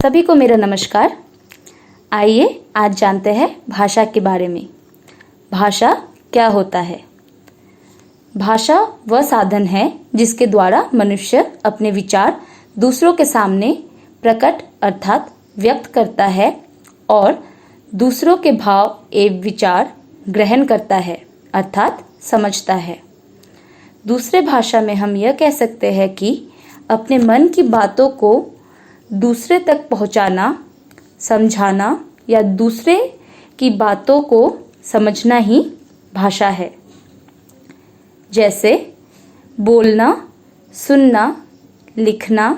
सभी को मेरा नमस्कार। आइए आज जानते हैं भाषा के बारे में। भाषा क्या होता है? भाषा वह साधन है जिसके द्वारा मनुष्य अपने विचार दूसरों के सामने प्रकट अर्थात व्यक्त करता है और दूसरों के भाव एवं विचार ग्रहण करता है अर्थात समझता है। दूसरे भाषा में हम यह कह सकते हैं कि अपने मन की बातों को दूसरे तक पहुंचाना, समझाना या दूसरे की बातों को समझना ही भाषा है। जैसे बोलना, सुनना, लिखना,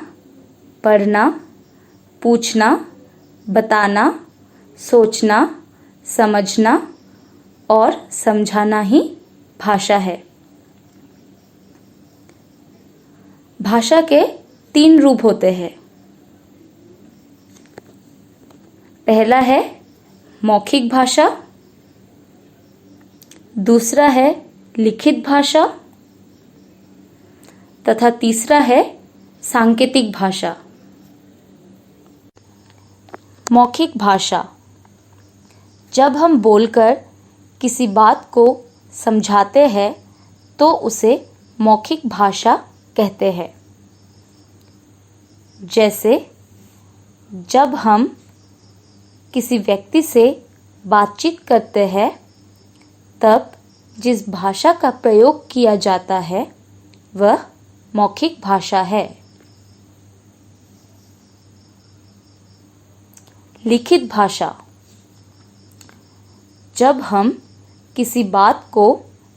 पढ़ना, पूछना, बताना, सोचना, समझना और समझाना ही भाषा है। भाषा के 3 रूप होते हैं। पहला है मौखिक भाषा, दूसरा है लिखित भाषा तथा तीसरा है सांकेतिक भाषा। मौखिक भाषा, जब हम बोलकर किसी बात को समझाते हैं तो उसे मौखिक भाषा कहते हैं। जैसे जब हम किसी व्यक्ति से बातचीत करते हैं तब जिस भाषा का प्रयोग किया जाता है वह मौखिक भाषा है। लिखित भाषा, जब हम किसी बात को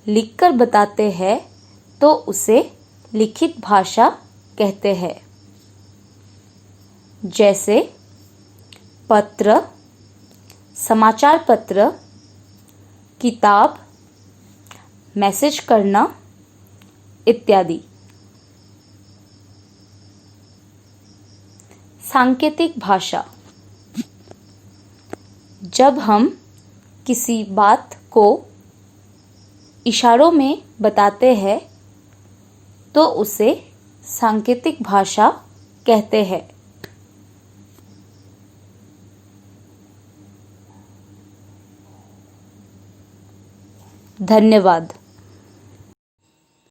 लिखकर बताते हैं तो उसे लिखित भाषा कहते हैं। जैसे पत्र, समाचार पत्र, किताब, मैसेज करना इत्यादि। सांकेतिक भाषा, जब हम किसी बात को इशारों में बताते हैं तो उसे सांकेतिक भाषा कहते हैं। धन्यवाद।